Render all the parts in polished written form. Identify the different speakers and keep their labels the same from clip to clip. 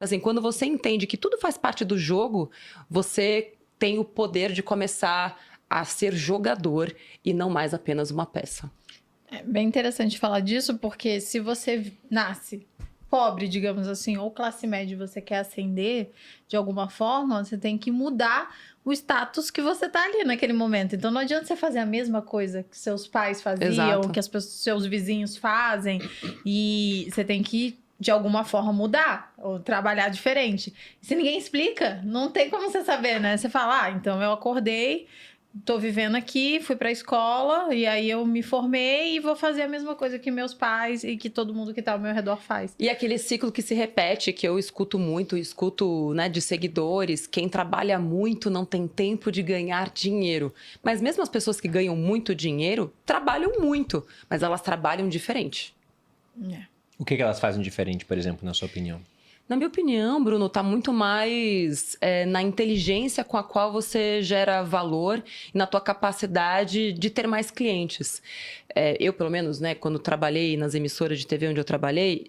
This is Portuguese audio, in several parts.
Speaker 1: Assim, quando você entende que tudo faz parte do jogo, você tem o poder de começar a ser jogador e não mais apenas uma peça.
Speaker 2: É bem interessante falar disso, porque se você nasce pobre, digamos assim, ou classe média e você quer ascender de alguma forma, você tem que mudar o status que você tá ali naquele momento. Então não adianta você fazer a mesma coisa que seus pais faziam,
Speaker 1: Exato.
Speaker 2: que seus vizinhos fazem, e você tem que, de alguma forma, mudar ou trabalhar diferente. Se ninguém explica, não tem como você saber, né? Você fala, então eu acordei, tô vivendo aqui, fui pra escola, e aí eu me formei e vou fazer a mesma coisa que meus pais e que todo mundo que tá ao meu redor faz.
Speaker 1: E aquele ciclo que se repete, que eu escuto muito, né, de seguidores, quem trabalha muito não tem tempo de ganhar dinheiro. Mas mesmo as pessoas que ganham muito dinheiro, trabalham muito, mas elas trabalham diferente.
Speaker 3: O que elas fazem diferente, por exemplo, na sua opinião?
Speaker 1: Na minha opinião, Bruno, está muito mais na inteligência com a qual você gera valor e na tua capacidade de ter mais clientes. Eu, pelo menos, né, quando trabalhei nas emissoras de TV onde eu trabalhei,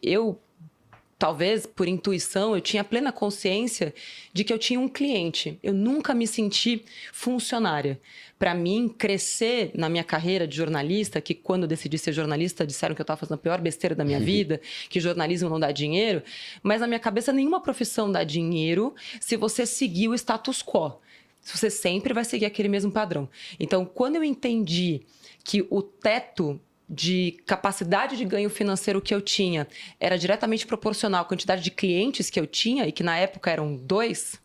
Speaker 1: talvez por intuição, eu tinha plena consciência de que eu tinha um cliente. Eu nunca me senti funcionária. Para mim, crescer na minha carreira de jornalista, que quando eu decidi ser jornalista, disseram que eu estava fazendo a pior besteira da minha vida, que jornalismo não dá dinheiro, mas na minha cabeça nenhuma profissão dá dinheiro se você seguir o status quo. Você sempre vai seguir aquele mesmo padrão. Então, quando eu entendi que o teto de capacidade de ganho financeiro que eu tinha era diretamente proporcional à quantidade de clientes que eu tinha, e que na época eram 2...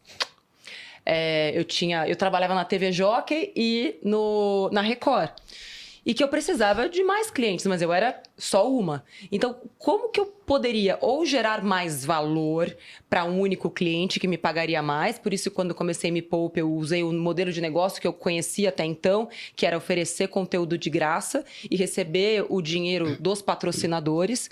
Speaker 1: eu trabalhava na TV Jockey e na Record. E que eu precisava de mais clientes, mas eu era só uma. Então, como que eu poderia ou gerar mais valor para um único cliente que me pagaria mais? Por isso, quando eu comecei Me Poupe, eu usei o modelo de negócio que eu conhecia até então, que era oferecer conteúdo de graça e receber o dinheiro dos patrocinadores.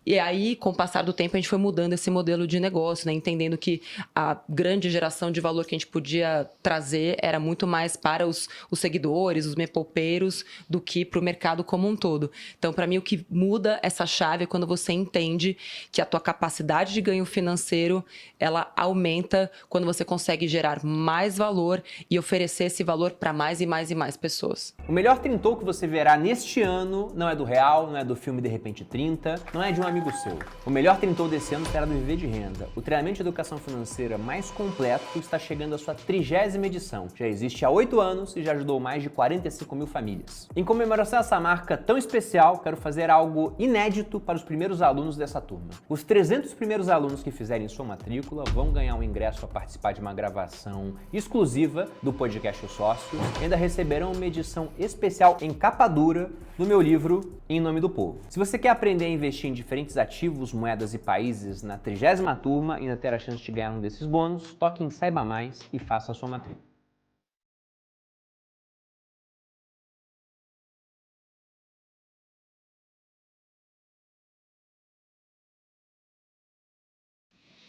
Speaker 1: E aí, com o passar do tempo, a gente foi mudando esse modelo de negócio, né? Entendendo que a grande geração de valor que a gente podia trazer era muito mais para os seguidores, os mepoupeiros, do que para o mercado como um todo. Então, para mim, o que muda essa chave é quando você entende que a tua capacidade de ganho financeiro, ela aumenta quando você consegue gerar mais valor e oferecer esse valor para mais e mais e mais pessoas.
Speaker 4: O melhor Trintou que você verá neste ano não é do Real, não é do filme De Repente 30, não é de um amigo seu. O melhor Trintou desse ano será do Viver de Renda. O treinamento de educação financeira mais completo está chegando à sua 30ª edição. Já existe há 8 anos e já ajudou mais de 45 mil famílias. Em comemoração a essa marca tão especial, quero fazer algo inédito para os primeiros alunos dessa turma. Os 300 primeiros alunos que fizerem sua matrícula vão ganhar um ingresso a participar de uma gravação exclusiva do podcast Os Sócios e ainda receberão uma edição especial em capa dura do meu livro Em Nome do Povo. Se você quer aprender a investir em diferentes ativos, moedas e países na 30ª turma e ainda ter a chance de ganhar um desses bônus, toque em Saiba Mais e faça a sua matrícula.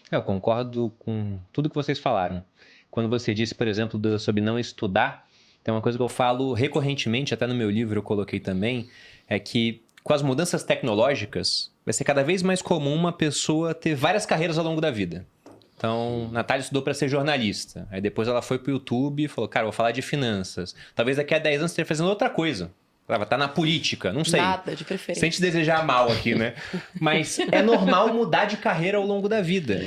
Speaker 3: Eu concordo com tudo que vocês falaram. Quando você disse, por exemplo, sobre não estudar, tem uma coisa que eu falo recorrentemente, até no meu livro eu coloquei também, é que com as mudanças tecnológicas, vai ser cada vez mais comum uma pessoa ter várias carreiras ao longo da vida. Então, Natália estudou para ser jornalista. Aí depois ela foi para o YouTube e falou, cara, eu vou falar de finanças. Talvez daqui a 10 anos você esteja fazendo outra coisa. Ela vai estar na política, não sei.
Speaker 1: Nada, de preferência.
Speaker 3: Sem te desejar mal aqui, né? Mas é normal mudar de carreira ao longo da vida.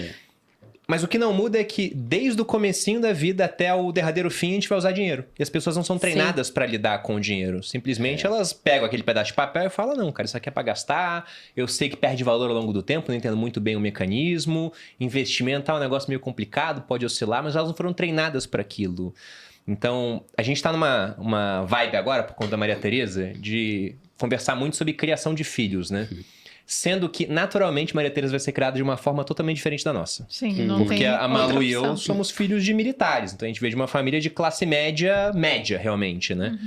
Speaker 3: Mas o que não muda é que desde o comecinho da vida até o derradeiro fim a gente vai usar dinheiro. E as pessoas não são treinadas para lidar com o dinheiro. Simplesmente elas pegam aquele pedaço de papel e falam, não, cara, isso aqui é para gastar, eu sei que perde valor ao longo do tempo, não entendo muito bem o mecanismo, investimento é um negócio meio complicado, pode oscilar, mas elas não foram treinadas para aquilo. Então, a gente está numa vibe agora, por conta da Maria Tereza, de conversar muito sobre criação de filhos, né? Sendo que, naturalmente, Maria Tereza vai ser criada de uma forma totalmente diferente da nossa.
Speaker 2: Sim, não
Speaker 3: Porque
Speaker 2: tem
Speaker 3: a Malu
Speaker 2: outra
Speaker 3: e eu
Speaker 2: opção.
Speaker 3: somos filhos de militares. Então, a gente veio de uma família de classe média, realmente, né?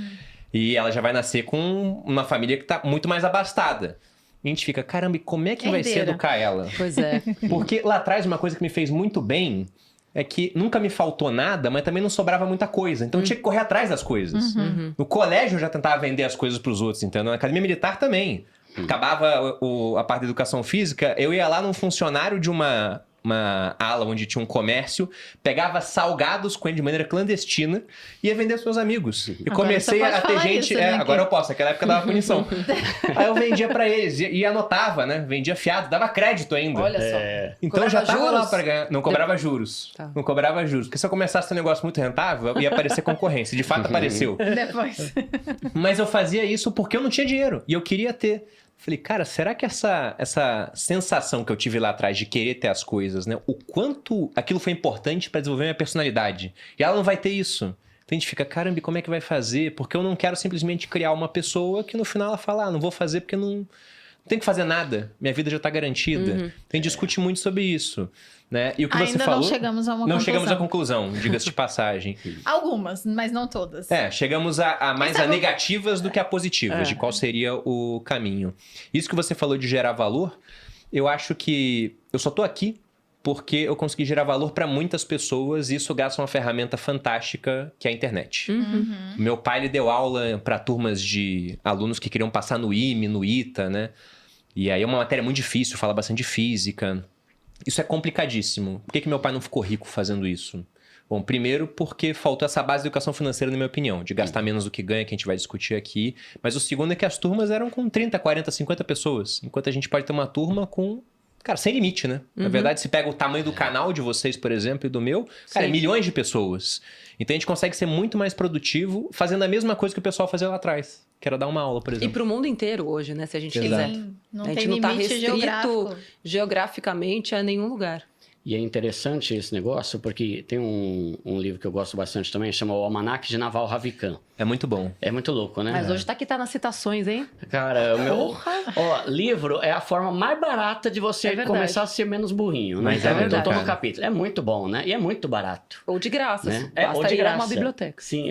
Speaker 3: E ela já vai nascer com uma família que está muito mais abastada. E a gente fica, caramba, e como é que vai ser
Speaker 2: Herdeira.
Speaker 3: educar ela?
Speaker 1: Pois é.
Speaker 3: Porque lá atrás, uma coisa que me fez muito bem é que nunca me faltou nada, mas também não sobrava muita coisa. Então eu tinha que correr atrás das coisas. No colégio eu já tentava vender as coisas pros outros, entendeu? Na academia militar também. Acabava a parte da educação física, eu ia lá num funcionário de uma uma ala onde tinha um comércio, pegava salgados com ele de maneira clandestina e ia vender aos meus amigos. E
Speaker 2: Agora
Speaker 3: comecei
Speaker 2: você pode
Speaker 3: a ter
Speaker 2: falar
Speaker 3: gente...
Speaker 2: isso, né,
Speaker 3: agora
Speaker 2: que-
Speaker 3: eu posso, naquela época dava punição. Aí eu vendia pra eles e anotava, né? Vendia fiado, dava crédito ainda.
Speaker 1: Olha só.
Speaker 3: Então
Speaker 1: Cobrava
Speaker 3: já tava lá
Speaker 1: juros?
Speaker 3: pra ganhar. Não cobrava juros.
Speaker 1: Tá.
Speaker 3: Não cobrava juros. Porque se eu começasse um negócio muito rentável, ia aparecer concorrência. De fato apareceu.
Speaker 2: Depois.
Speaker 3: Mas eu fazia isso porque eu não tinha dinheiro. E eu queria ter. Falei, cara, será que essa sensação que eu tive lá atrás de querer ter as coisas, né? O quanto aquilo foi importante pra desenvolver minha personalidade. E ela não vai ter isso. Então a gente fica, caramba, e como é que vai fazer? Porque eu não quero simplesmente criar uma pessoa que no final ela fala, não vou fazer porque não tem que fazer nada. Minha vida já tá garantida. Então a gente discute muito sobre isso. Né? E o que você
Speaker 2: Ainda
Speaker 3: falou...
Speaker 2: não chegamos a uma
Speaker 3: Não
Speaker 2: conclusão.
Speaker 3: chegamos à conclusão, diga-se de passagem.
Speaker 2: Algumas, mas não todas.
Speaker 3: Chegamos a mais a negativas do que a positivas, de qual seria o caminho. Isso que você falou de gerar valor, eu acho que eu só tô aqui porque eu consegui gerar valor para muitas pessoas e isso graças a uma ferramenta fantástica que é a internet. Meu pai ele deu aula para turmas de alunos que queriam passar no IME, no ITA, né? E aí é uma matéria muito difícil, fala bastante de física. Isso é complicadíssimo. Por que meu pai não ficou rico fazendo isso? Bom, primeiro porque faltou essa base de educação financeira, na minha opinião, de gastar menos do que ganha, que a gente vai discutir aqui. Mas o segundo é que as turmas eram com 30, 40, 50 pessoas, enquanto a gente pode ter uma turma com... Cara, sem limite, né? Na verdade, se pega o tamanho do canal de vocês, por exemplo, e do meu, cara, é
Speaker 1: Sim.
Speaker 3: milhões de pessoas. Então a gente consegue ser muito mais produtivo fazendo a mesma coisa que o pessoal fazia lá atrás. Que era dar uma aula, por
Speaker 1: E
Speaker 3: exemplo.
Speaker 1: pro mundo inteiro hoje, né? Se a gente
Speaker 3: Exato.
Speaker 1: quiser.
Speaker 2: Sim, não
Speaker 1: A gente
Speaker 2: tem
Speaker 1: não tá
Speaker 2: limite
Speaker 1: restrito
Speaker 2: geográfico.
Speaker 1: geograficamente a nenhum lugar.
Speaker 5: E é interessante esse negócio, porque tem um livro que eu gosto bastante também, chama O Almanaque de Naval Ravikant.
Speaker 3: É muito bom.
Speaker 5: É muito louco, né?
Speaker 1: Mas hoje tá aqui, tá nas citações, hein?
Speaker 5: Cara, o meu...
Speaker 1: Porra!
Speaker 5: Ó, livro é a forma mais barata de você
Speaker 1: É verdade.
Speaker 5: começar a ser menos burrinho, né?
Speaker 3: Mas
Speaker 5: Então,
Speaker 3: é verdade,
Speaker 5: eu tô no
Speaker 3: cara.
Speaker 5: capítulo. É muito bom, né? E é muito barato.
Speaker 1: Ou de graça.
Speaker 5: Né?
Speaker 1: Basta
Speaker 5: ou de
Speaker 1: ir a
Speaker 5: graça.
Speaker 1: uma biblioteca.
Speaker 5: Sim,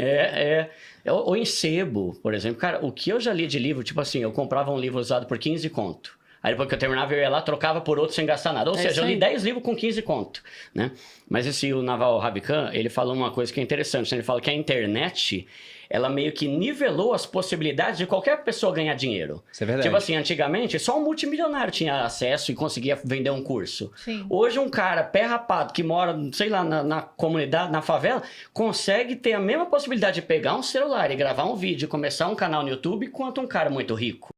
Speaker 5: ou em sebo, por exemplo. Cara, o que eu já li de livro, tipo assim, eu comprava um livro usado por 15 conto. Aí depois que eu terminava, eu ia lá, trocava por outro sem gastar nada. Ou seja,
Speaker 1: isso
Speaker 5: eu li
Speaker 1: aí.
Speaker 5: 10 livros com 15 conto, né? Mas o Naval Ravikant, ele falou uma coisa que é interessante. Né? Ele fala que a internet, ela meio que nivelou as possibilidades de qualquer pessoa ganhar dinheiro.
Speaker 3: Isso é verdade.
Speaker 5: Tipo assim, antigamente, só um multimilionário tinha acesso e conseguia vender um curso.
Speaker 2: Sim.
Speaker 5: Hoje um cara pé rapado que mora, sei lá, na comunidade, na favela, consegue ter a mesma possibilidade de pegar um celular e gravar um vídeo e começar um canal no YouTube quanto um cara muito rico.